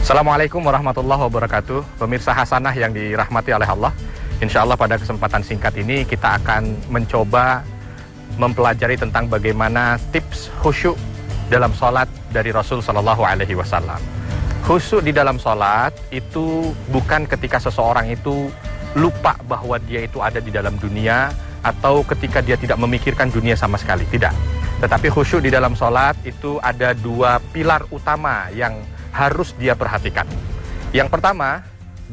Assalamualaikum warahmatullahi wabarakatuh. Pemirsa Hasanah yang dirahmati oleh Allah, insya Allah pada kesempatan singkat ini kita akan mencoba mempelajari tentang bagaimana tips khusyuk dalam sholat dari Rasul Shallallahu Alaihi Wasallam. Khusyuk di dalam sholat itu bukan ketika seseorang itu lupa bahwa dia itu ada di dalam dunia, atau ketika dia tidak memikirkan dunia sama sekali, tidak. Tetapi khusyuk di dalam sholat itu ada dua pilar utama yang harus dia perhatikan. Yang pertama,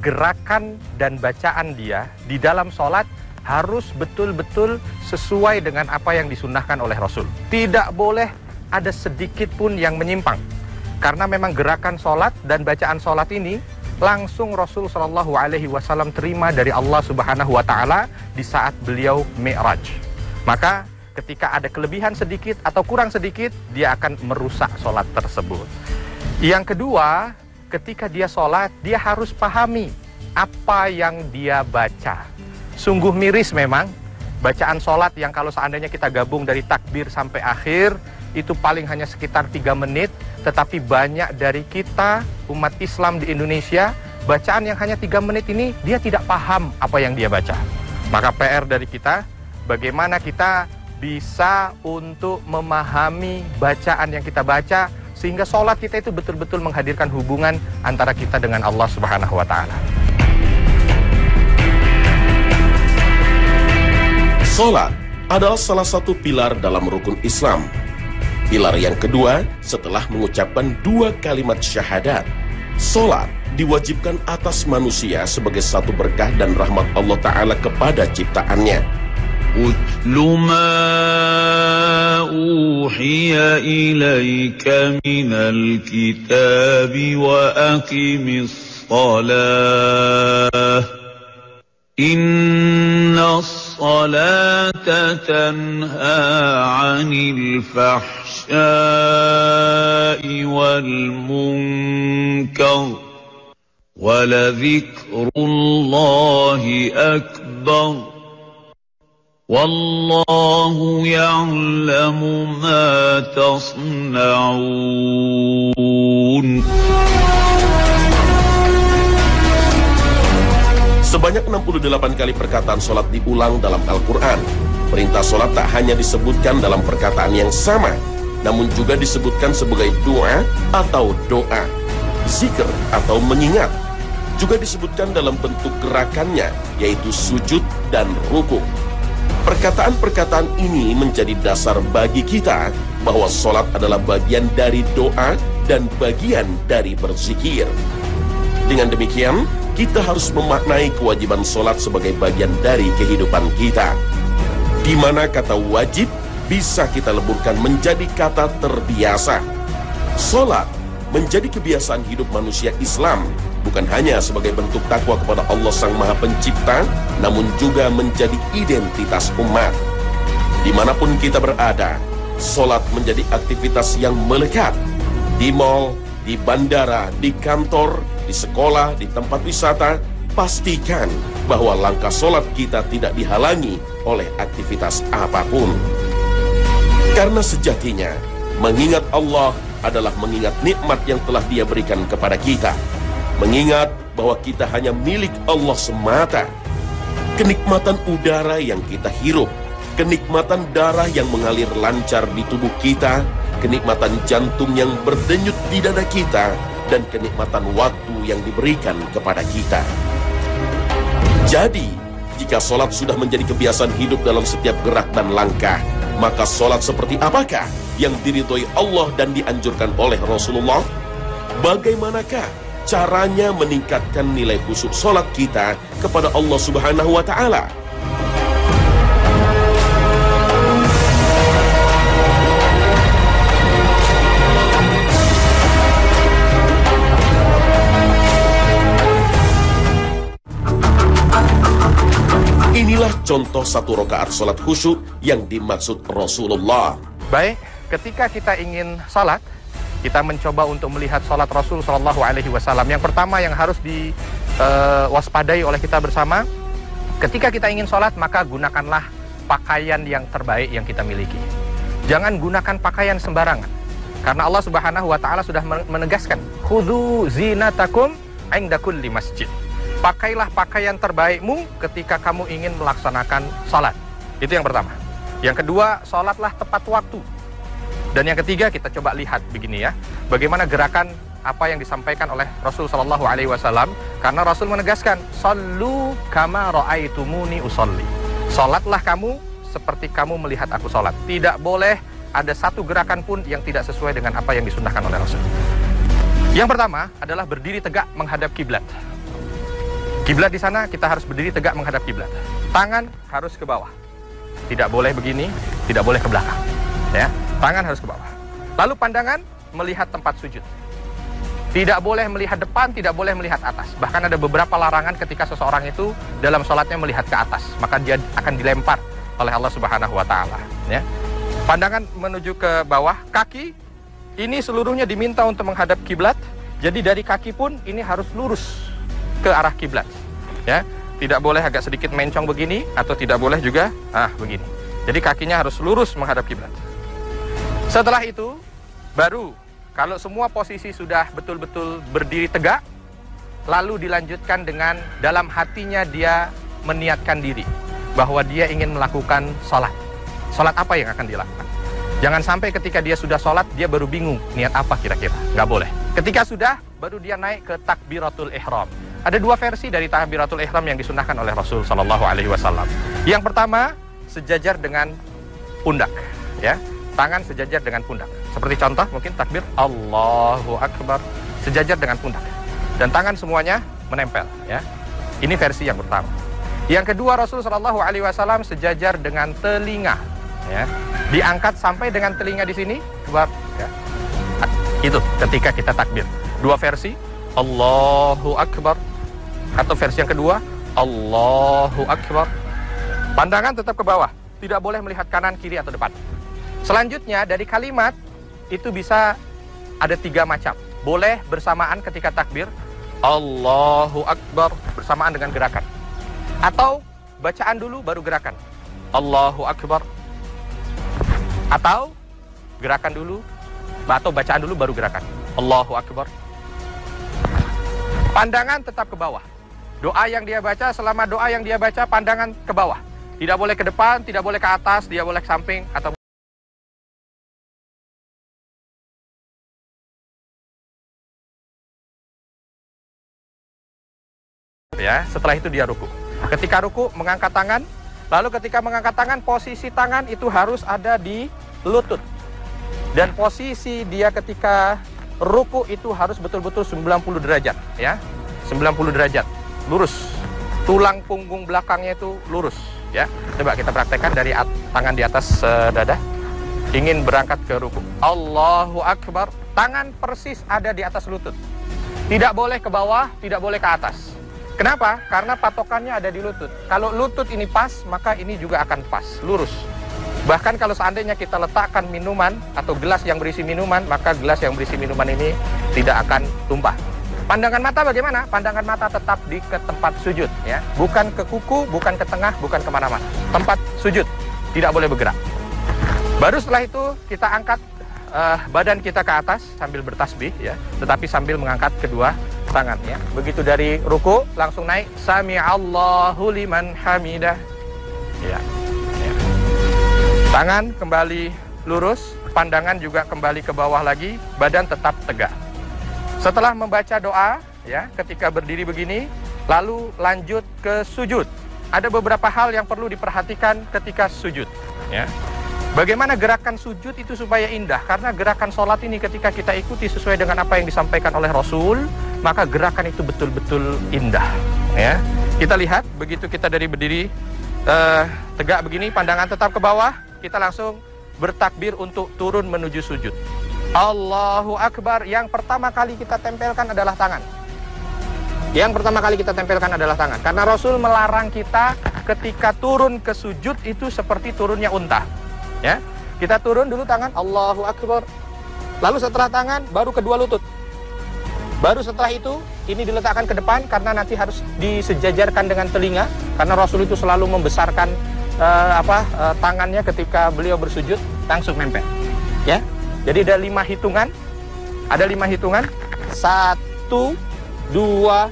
gerakan dan bacaan dia di dalam sholat harus betul-betul sesuai dengan apa yang disunnahkan oleh Rasul. Tidak boleh ada sedikit pun yang menyimpang. Karena memang gerakan sholat dan bacaan sholat ini langsung Rasul Shallallahu Alaihi Wasallam terima dari Allah Subhanahu Wa Taala di saat beliau Mi'raj. Maka ketika ada kelebihan sedikit atau kurang sedikit, dia akan merusak sholat tersebut. Yang kedua, ketika dia sholat, dia harus pahami apa yang dia baca. Sungguh miris memang, bacaan sholat yang kalau seandainya kita gabung dari takbir sampai akhir, itu paling hanya sekitar 3 menit, tetapi banyak dari kita, umat Islam di Indonesia, bacaan yang hanya 3 menit ini, dia tidak paham apa yang dia baca. Maka PR dari kita, bagaimana kita bisa untuk memahami bacaan yang kita baca, sehingga sholat kita itu betul-betul menghadirkan hubungan antara kita dengan Allah Subhanahu wa Ta'ala. Sholat adalah salah satu pilar dalam rukun Islam. Pilar yang kedua setelah mengucapkan 2 kalimat syahadat. Sholat diwajibkan atas manusia sebagai satu berkah dan rahmat Allah Ta'ala kepada ciptaannya. أُتْلُ مَا أُوحِيَ إِلَيْكَ مِنَ الْكِتَابِ وَأَقِمِ الصَّلَاةَ إِنَّ الصَّلَاةَ تَنْهَى عَنِ الْفَحْشَاءِ وَالْمُنكَرِ وَلَذِكْرُ اللَّهِ أَكْبَرُ Wallahu ya'lamu ma tasna'un. Sebanyak 68 kali perkataan sholat diulang dalam Al-Quran. Perintah sholat tak hanya disebutkan dalam perkataan yang sama, namun juga disebutkan sebagai doa atau doa, zikir atau mengingat. Juga disebutkan dalam bentuk gerakannya, yaitu sujud dan ruku. Perkataan-perkataan ini menjadi dasar bagi kita bahwa sholat adalah bagian dari doa dan bagian dari berzikir. Dengan demikian, kita harus memaknai kewajiban sholat sebagai bagian dari kehidupan kita, di mana kata wajib bisa kita leburkan menjadi kata terbiasa. Sholat menjadi kebiasaan hidup manusia Islam, bukan hanya sebagai bentuk takwa kepada Allah Sang Maha Pencipta, namun juga menjadi identitas umat. Dimanapun kita berada, sholat menjadi aktivitas yang melekat. Di mal, di bandara, di kantor, di sekolah, di tempat wisata, pastikan bahwa langkah sholat kita tidak dihalangi oleh aktivitas apapun. Karena sejatinya, mengingat Allah adalah mengingat nikmat yang telah Dia berikan kepada kita. Mengingat bahwa kita hanya milik Allah semata. Kenikmatan udara yang kita hirup, kenikmatan darah yang mengalir lancar di tubuh kita, kenikmatan jantung yang berdenyut di dada kita, dan kenikmatan waktu yang diberikan kepada kita. Jadi, jika sholat sudah menjadi kebiasaan hidup dalam setiap gerak dan langkah, maka sholat seperti apakah yang diridhoi Allah dan dianjurkan oleh Rasulullah? Bagaimanakah caranya meningkatkan nilai khusyuk sholat kita kepada Allah Subhanahu wa Ta'ala? Inilah contoh 1 rakaat sholat khusyuk yang dimaksud Rasulullah. Baik, ketika kita ingin sholat, kita mencoba untuk melihat sholat Rasul Shallallahu Alaihi Wasallam. Yang pertama yang harus diwaspadai oleh kita bersama, ketika kita ingin sholat, maka gunakanlah pakaian yang terbaik yang kita miliki. Jangan gunakan pakaian sembarangan. Karena Allah Subhanahu wa taala sudah menegaskan, khudzu zinatakum 'inda kulli masjid. Pakailah pakaian terbaikmu ketika kamu ingin melaksanakan salat. Itu yang pertama. Yang kedua, salatlah tepat waktu. Dan yang ketiga, kita coba lihat begini ya, bagaimana gerakan apa yang disampaikan oleh Rasul sallallahu alaihi wasallam, karena Rasul menegaskan, "Shallu kama ra'aitumuni usolli." Salatlah kamu seperti kamu melihat aku salat. Tidak boleh ada satu gerakan pun yang tidak sesuai dengan apa yang disunnahkan oleh Rasul. Yang pertama adalah berdiri tegak menghadap kiblat. Kiblat di sana kita harus berdiri tegak menghadap kiblat. Tangan harus ke bawah. Tidak boleh begini, tidak boleh ke belakang. Ya, tangan harus ke bawah. Lalu pandangan melihat tempat sujud. Tidak boleh melihat depan, tidak boleh melihat atas. Bahkan ada beberapa larangan ketika seseorang itu dalam sholatnya melihat ke atas, maka dia akan dilempar oleh Allah Subhanahu wa taala, ya. Pandangan menuju ke bawah, kaki ini seluruhnya diminta untuk menghadap kiblat. Jadi dari kaki pun ini harus lurus ke arah kiblat, ya. Tidak boleh agak sedikit mencong begini, atau tidak boleh juga begini. Jadi kakinya harus lurus menghadap kiblat. Setelah itu baru kalau semua posisi sudah betul-betul berdiri tegak, lalu dilanjutkan dengan dalam hatinya dia meniatkan diri bahwa dia ingin melakukan sholat. Sholat apa yang akan dilakukan? Jangan sampai ketika dia sudah sholat, dia baru bingung niat apa kira-kira. Nggak boleh. Ketika sudah, baru dia naik ke takbiratul ihram. Ada dua versi dari takbiratul ihram yang disunahkan oleh Rasul Sallallahu Alaihi Wasallam. Yang pertama, sejajar dengan pundak, ya, tangan sejajar dengan pundak. Seperti contoh, mungkin takbir Allahu Akbar, sejajar dengan pundak, dan tangan semuanya menempel, ya. Ini versi yang pertama. Yang kedua, Rasul Sallallahu Alaihi Wasallam sejajar dengan telinga, ya, diangkat sampai dengan telinga di sini, ya. Itu ketika kita takbir. Dua versi, Allahu Akbar, atau versi yang kedua, Allahu Akbar. Pandangan tetap ke bawah, tidak boleh melihat kanan, kiri, atau depan. Selanjutnya dari kalimat itu bisa ada 3 macam. Boleh bersamaan ketika takbir, Allahu Akbar, bersamaan dengan gerakan. Atau bacaan dulu baru gerakan, Allahu Akbar. Atau gerakan dulu, atau bacaan dulu baru gerakan, Allahu Akbar. Pandangan tetap ke bawah. Doa yang dia baca, selama doa yang dia baca, pandangan ke bawah. Tidak boleh ke depan, tidak boleh ke atas, tidak boleh ke samping, atau ya. Setelah itu dia ruku. Ketika ruku, mengangkat tangan. Lalu ketika mengangkat tangan, posisi tangan itu harus ada di lutut. Dan posisi dia ketika ruku itu harus betul-betul 90 derajat, ya. 90 derajat. Lurus. Tulang punggung belakangnya itu lurus, ya. Coba kita praktekkan dari tangan di atas dada. Ingin berangkat ke ruku. Allahu Akbar. Tangan persis ada di atas lutut. Tidak boleh ke bawah, tidak boleh ke atas. Kenapa? Karena patokannya ada di lutut. Kalau lutut ini pas, maka ini juga akan pas, lurus. Bahkan kalau seandainya kita letakkan minuman atau gelas yang berisi minuman, maka gelas yang berisi minuman ini tidak akan tumpah. Pandangan mata bagaimana? Pandangan mata tetap ke tempat sujud, ya. Bukan ke kuku, bukan ke tengah, bukan kemana-mana. Tempat sujud, tidak boleh bergerak. Baru setelah itu kita angkat badan kita ke atas sambil bertasbih, ya. Tetapi sambil mengangkat kedua tangan, ya. Begitu dari ruku langsung naik, Sami'allahu liman hamidah, ya. Tangan kembali lurus, pandangan juga kembali ke bawah lagi, badan tetap tegak. Setelah membaca doa, ya, ketika berdiri begini, lalu lanjut ke sujud. Ada beberapa hal yang perlu diperhatikan ketika sujud, ya. Bagaimana gerakan sujud itu supaya indah? Karena gerakan sholat ini ketika kita ikuti sesuai dengan apa yang disampaikan oleh Rasul, maka gerakan itu betul-betul indah, ya. Kita lihat, begitu kita dari berdiri tegak begini, pandangan tetap ke bawah, kita langsung bertakbir untuk turun menuju sujud. Allahu Akbar. Yang pertama kali kita tempelkan adalah tangan. Yang pertama kali kita tempelkan adalah tangan. Karena Rasul melarang kita ketika turun ke sujud itu seperti turunnya unta, ya. Kita turun dulu tangan, Allahu Akbar. Lalu setelah tangan, baru kedua lutut. Baru setelah itu, ini diletakkan ke depan karena nanti harus disejajarkan dengan telinga. Karena Rasul itu selalu membesarkan tangannya ketika beliau bersujud, langsung nempel, ya. Jadi ada 5 hitungan. Ada 5 hitungan. 1, 2,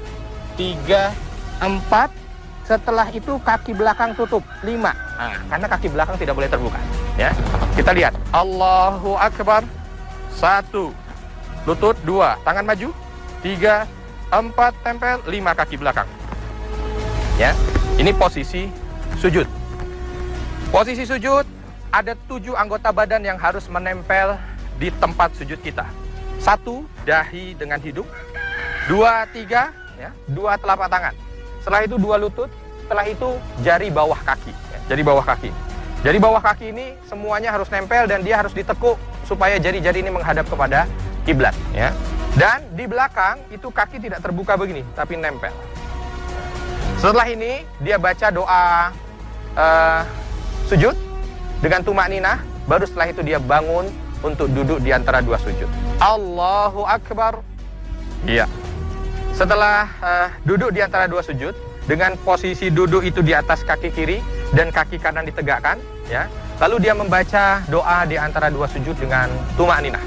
3, 4. Setelah itu kaki belakang tutup. 5. Nah, karena kaki belakang tidak boleh terbuka. Ya, kita lihat. Allahu Akbar. 1, lutut. 2, tangan maju. 3, 4, tempel. 5, kaki belakang. Ya, ini posisi sujud. Posisi sujud, ada 7 anggota badan yang harus menempel di tempat sujud kita. 1, dahi dengan hidung. 2, 3, ya, 2 telapak tangan. Setelah itu 2 lutut. Setelah itu jari bawah kaki. Ya, jari bawah kaki. Jari bawah kaki ini semuanya harus nempel dan dia harus ditekuk supaya jari-jari ini menghadap kepada kiblat. Ya. Dan di belakang itu kaki tidak terbuka begini, tapi nempel. Setelah ini dia baca doa sujud dengan tumakninah, baru setelah itu dia bangun untuk duduk di antara 2 sujud. Allahu Akbar. Iya. Setelah duduk di antara 2 sujud, dengan posisi duduk itu di atas kaki kiri dan kaki kanan ditegakkan, ya. Lalu dia membaca doa di antara 2 sujud dengan tumakninah.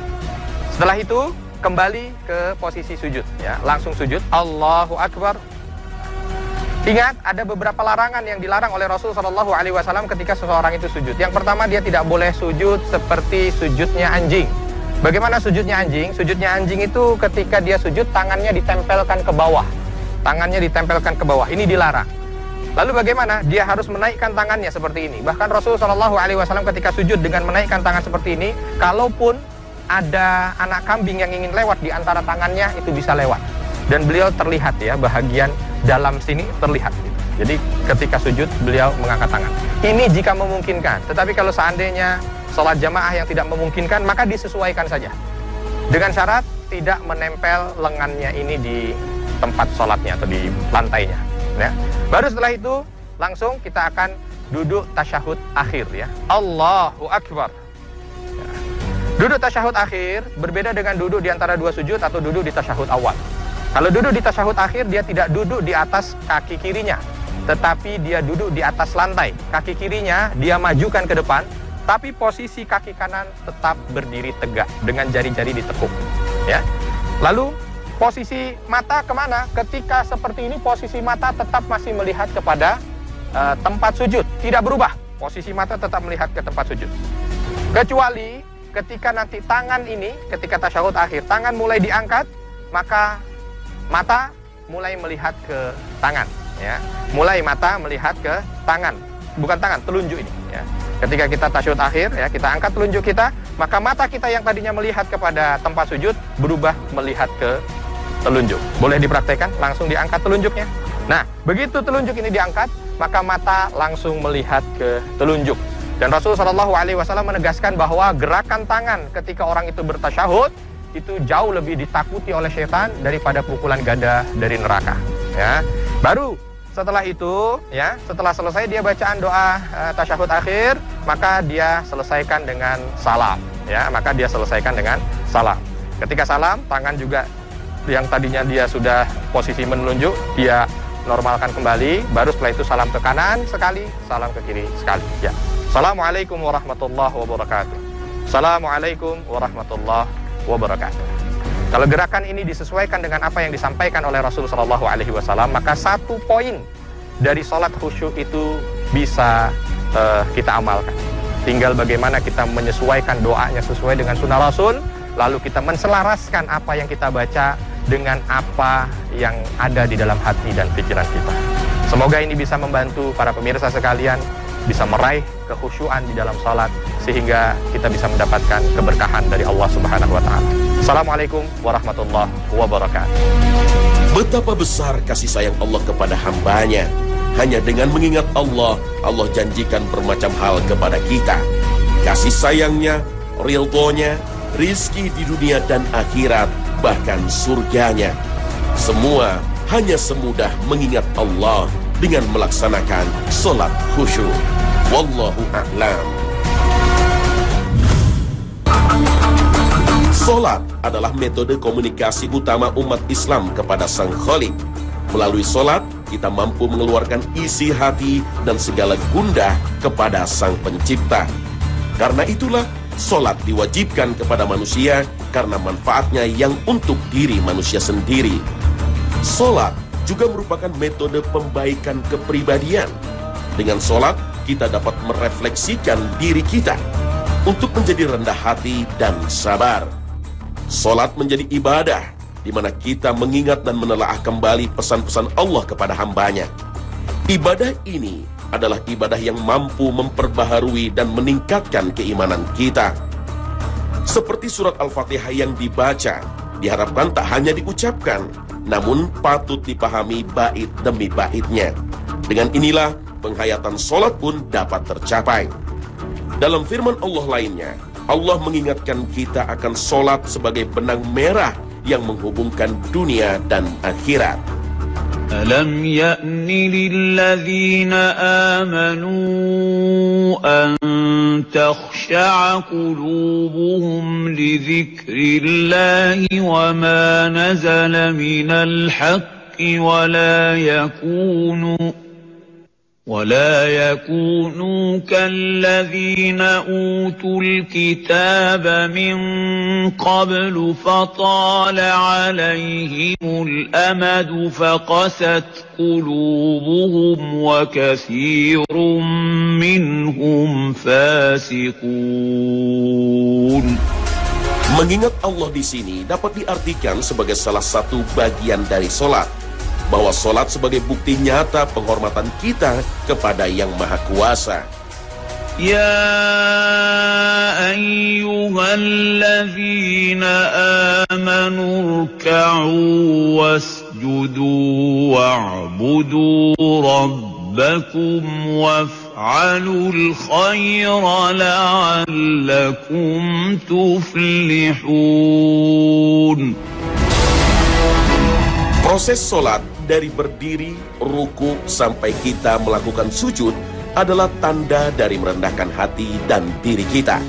Setelah itu kembali ke posisi sujud, ya. Langsung sujud. Allahu Akbar. Ingat, ada beberapa larangan yang dilarang oleh Rasul SAW ketika seseorang itu sujud. Yang pertama, dia tidak boleh sujud seperti sujudnya anjing. Bagaimana sujudnya anjing? Sujudnya anjing itu ketika dia sujud, tangannya ditempelkan ke bawah. Tangannya ditempelkan ke bawah. Ini dilarang. Lalu bagaimana? Dia harus menaikkan tangannya seperti ini. Bahkan Rasul SAW ketika sujud dengan menaikkan tangan seperti ini, kalaupun ada anak kambing yang ingin lewat di antara tangannya, itu bisa lewat. Dan beliau terlihat, ya, bahagian dalam sini terlihat. Jadi ketika sujud beliau mengangkat tangan. Ini jika memungkinkan. Tetapi kalau seandainya sholat jamaah yang tidak memungkinkan, maka disesuaikan saja. Dengan syarat tidak menempel lengannya ini di tempat sholatnya atau di lantainya. Ya. Baru setelah itu langsung kita akan duduk tasyahud akhir, ya. Allahu Akbar. Ya. Duduk tasyahud akhir berbeda dengan duduk di antara 2 sujud atau duduk di tasyahud awal. Kalau duduk di tasyahud akhir, dia tidak duduk di atas kaki kirinya, tetapi dia duduk di atas lantai. Kaki kirinya dia majukan ke depan, tapi posisi kaki kanan tetap berdiri tegak dengan jari-jari ditekuk. Ya. Lalu posisi mata kemana? Ketika seperti ini, posisi mata tetap masih melihat kepada tempat sujud, tidak berubah. Posisi mata tetap melihat ke tempat sujud. Kecuali ketika nanti tangan ini, ketika tasyahud akhir, tangan mulai diangkat, maka mata mulai melihat ke tangan, ya. Mulai mata melihat ke tangan, bukan tangan, telunjuk ini, ya. Ketika kita tasyahud akhir, ya, kita angkat telunjuk kita, maka mata kita yang tadinya melihat kepada tempat sujud berubah melihat ke telunjuk. Boleh dipraktekkan, langsung diangkat telunjuknya. Nah, begitu telunjuk ini diangkat, maka mata langsung melihat ke telunjuk. Dan Rasulullah SAW menegaskan bahwa gerakan tangan ketika orang itu bertasyahud itu jauh lebih ditakuti oleh syaitan daripada pukulan gada dari neraka, ya. Baru setelah itu, ya, setelah selesai dia bacaan doa tasyahud akhir, maka dia selesaikan dengan salam, ya. Maka dia selesaikan dengan salam. Ketika salam, tangan juga yang tadinya dia sudah posisi menunjuk, dia normalkan kembali. Baru setelah itu salam ke kanan sekali, salam ke kiri sekali, ya. Assalamualaikum warahmatullahi wabarakatuh. Assalamualaikum warahmatullahi wabarakatuh. Kalau gerakan ini disesuaikan dengan apa yang disampaikan oleh Rasulullah SAW, maka 1 poin dari sholat khusyuk itu bisa kita amalkan. Tinggal bagaimana kita menyesuaikan doanya sesuai dengan sunnah Rasul, lalu kita menselaraskan apa yang kita baca dengan apa yang ada di dalam hati dan pikiran kita. Semoga ini bisa membantu para pemirsa sekalian bisa meraih kekhusyuan di dalam salat sehingga kita bisa mendapatkan keberkahan dari Allah Subhanahu wa taala. Assalamualaikum warahmatullahi wabarakatuh. Betapa besar kasih sayang Allah kepada hambanya. Hanya dengan mengingat Allah, Allah janjikan bermacam hal kepada kita. Kasih sayangnya, ridhonya, rizki di dunia dan akhirat, bahkan surganya. Semua hanya semudah mengingat Allah dengan melaksanakan sholat khusyuk. Wallahu a'lam. Sholat adalah metode komunikasi utama umat Islam kepada Sang Khalik. Melalui sholat, kita mampu mengeluarkan isi hati dan segala gundah kepada Sang Pencipta. Karena itulah, Solat diwajibkan kepada manusia karena manfaatnya yang untuk diri manusia sendiri. Solat juga merupakan metode pembaikan kepribadian. Dengan solat, kita dapat merefleksikan diri kita untuk menjadi rendah hati dan sabar. Solat menjadi ibadah, di mana kita mengingat dan menelaah kembali pesan-pesan Allah kepada hambanya. Ibadah ini adalah ibadah yang mampu memperbaharui dan meningkatkan keimanan kita. Seperti surat Al-Fatihah yang dibaca, diharapkan tak hanya diucapkan, namun patut dipahami bait demi baitnya. Dengan inilah, penghayatan solat pun dapat tercapai. Dalam firman Allah lainnya, Allah mengingatkan kita akan solat sebagai benang merah yang menghubungkan dunia dan akhirat. ألم يأن للذين آمنوا أن تخشع قلوبهم لذكر الله وما نزل من الحق ولا يكونوا كالذين أوتوا الكتاب من قبل فطال عليهم الأمد فقست قلوبهم وكثير منهم فاسقون. Mengingat Allah di sini dapat diartikan sebagai salah satu bagian dari solat, bahwa solat sebagai bukti nyata penghormatan kita kepada Yang Maha Kuasa. Ya ayyuhalladzina amanu ruk'u wasjudu wa'budu rabbakum waf'alul khaira la'allakum tuflihun. Proses solat dari berdiri, ruku, sampai kita melakukan sujud adalah tanda dari merendahkan hati dan diri kita.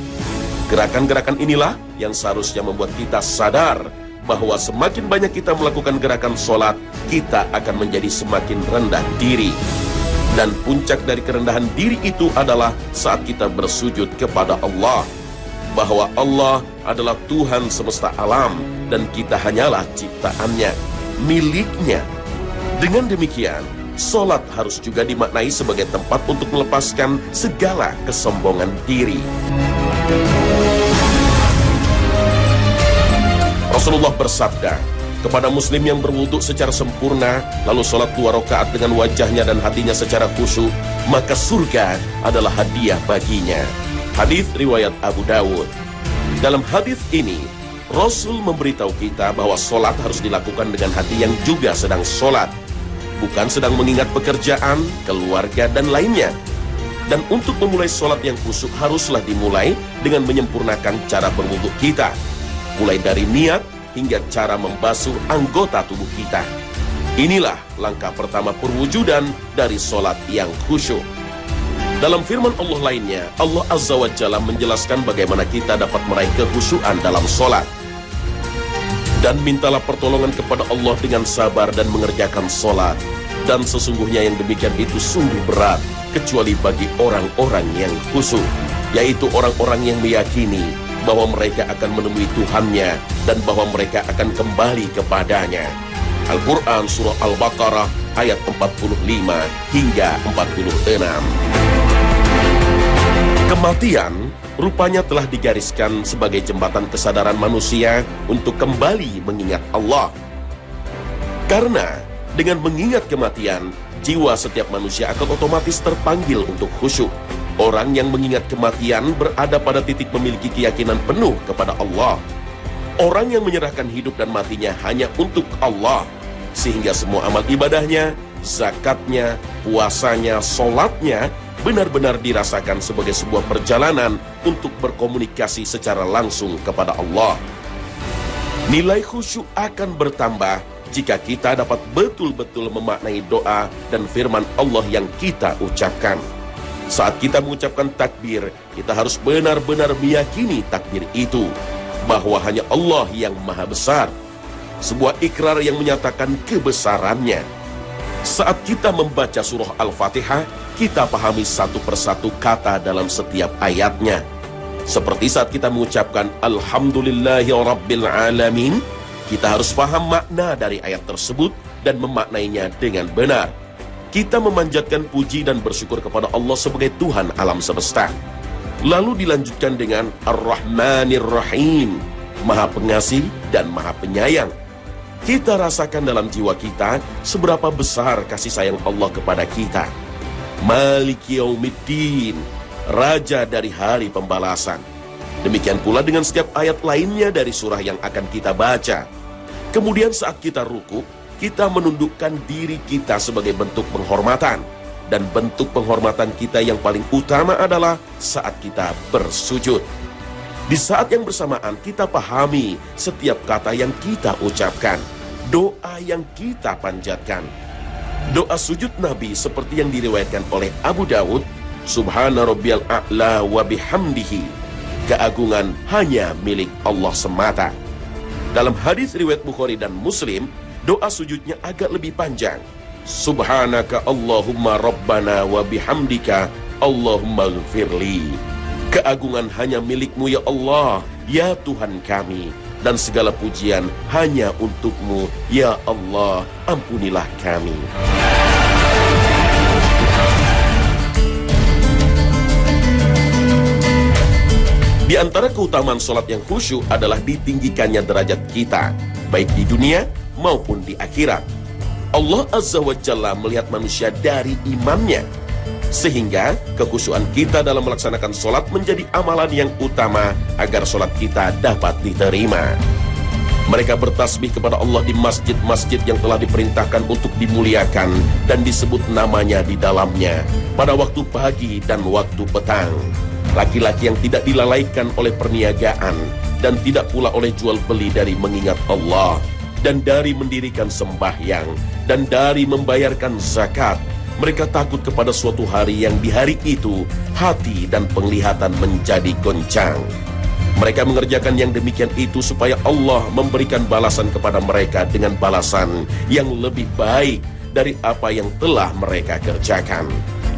Gerakan-gerakan inilah yang seharusnya membuat kita sadar bahwa semakin banyak kita melakukan gerakan solat, kita akan menjadi semakin rendah diri. Dan puncak dari kerendahan diri itu adalah saat kita bersujud kepada Allah, bahwa Allah adalah Tuhan semesta alam dan kita hanyalah ciptaannya, miliknya. Dengan demikian, solat harus juga dimaknai sebagai tempat untuk melepaskan segala kesombongan diri. Rasulullah bersabda, kepada muslim yang berwudu secara sempurna, lalu solat 2 rakaat dengan wajahnya dan hatinya secara khusyuk, maka surga adalah hadiah baginya. Hadis riwayat Abu Dawud. Dalam hadis ini, Rasul memberitahu kita bahwa solat harus dilakukan dengan hati yang juga sedang solat, bukan sedang mengingat pekerjaan, keluarga, dan lainnya. Dan untuk memulai solat yang khusyuk haruslah dimulai dengan menyempurnakan cara berwudu kita, mulai dari niat hingga cara membasuh anggota tubuh kita. Inilah langkah pertama perwujudan dari solat yang khusyuk. Dalam firman Allah lainnya, Allah Azza wa Jalla menjelaskan bagaimana kita dapat meraih kekhusyuan dalam solat. Dan mintalah pertolongan kepada Allah dengan sabar dan mengerjakan solat. Dan sesungguhnya yang demikian itu sungguh berat, kecuali bagi orang-orang yang khusyuk, yaitu orang-orang yang meyakini bahwa mereka akan menemui Tuhannya dan bahwa mereka akan kembali kepadanya. Al-Quran Surah Al-Baqarah ayat 45 hingga 46. Kematian rupanya telah digariskan sebagai jembatan kesadaran manusia untuk kembali mengingat Allah. Karena dengan mengingat kematian, jiwa setiap manusia akan otomatis terpanggil untuk khusyuk. Orang yang mengingat kematian berada pada titik memiliki keyakinan penuh kepada Allah. Orang yang menyerahkan hidup dan matinya hanya untuk Allah, sehingga semua amal ibadahnya, zakatnya, puasanya, sholatnya benar-benar dirasakan sebagai sebuah perjalanan untuk berkomunikasi secara langsung kepada Allah. Nilai khusyuk akan bertambah jika kita dapat betul-betul memaknai doa dan firman Allah yang kita ucapkan. Saat kita mengucapkan takbir, kita harus benar-benar meyakini takbir itu, bahwa hanya Allah yang maha besar. Sebuah ikrar yang menyatakan kebesarannya. Saat kita membaca surah Al-Fatihah, kita pahami satu persatu kata dalam setiap ayatnya. Seperti saat kita mengucapkan Alhamdulillahirrabbilalamin, kita harus paham makna dari ayat tersebut dan memaknainya dengan benar. Kita memanjatkan puji dan bersyukur kepada Allah sebagai Tuhan alam semesta. Lalu dilanjutkan dengan Ar-Rahmanir-Rahim, Maha Pengasih dan Maha Penyayang. Kita rasakan dalam jiwa kita seberapa besar kasih sayang Allah kepada kita. Maliki Yaumiddin, Raja dari hari pembalasan. Demikian pula dengan setiap ayat lainnya dari surah yang akan kita baca. Kemudian saat kita ruku, kita menundukkan diri kita sebagai bentuk penghormatan. Dan bentuk penghormatan kita yang paling utama adalah saat kita bersujud. Di saat yang bersamaan kita pahami setiap kata yang kita ucapkan, doa yang kita panjatkan. Doa sujud Nabi seperti yang diriwayatkan oleh Abu Dawud, Subhana rabbiyal a'la wa bihamdihi, keagungan hanya milik Allah semata. Dalam hadis riwayat Bukhari dan Muslim, doa sujudnya agak lebih panjang. Subhanaka Allahumma rabbana wa bihamdika Allahumma ghfirli. Keagungan hanya milik-Mu ya Allah, ya Tuhan kami, dan segala pujian hanya untuk-Mu ya Allah, ampunilah kami. Di antara keutamaan sholat yang khusyuk adalah ditinggikannya derajat kita, baik di dunia maupun di akhirat. Allah Azza wa Jalla melihat manusia dari imannya, sehingga kekhusyuan kita dalam melaksanakan sholat menjadi amalan yang utama agar sholat kita dapat diterima. Mereka bertasbih kepada Allah di masjid-masjid yang telah diperintahkan untuk dimuliakan dan disebut namanya di dalamnya pada waktu pagi dan waktu petang. Laki-laki yang tidak dilalaikan oleh perniagaan dan tidak pula oleh jual beli dari mengingat Allah, dan dari mendirikan sembahyang, dan dari membayarkan zakat. Mereka takut kepada suatu hari yang di hari itu hati dan penglihatan menjadi goncang. Mereka mengerjakan yang demikian itu supaya Allah memberikan balasan kepada mereka dengan balasan yang lebih baik dari apa yang telah mereka kerjakan,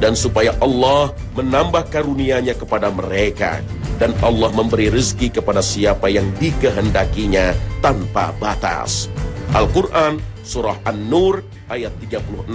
dan supaya Allah menambah karunia-Nya kepada mereka, dan Allah memberi rezeki kepada siapa yang dikehendakinya tanpa batas. Al-Quran, Surah An-Nur, ayat 36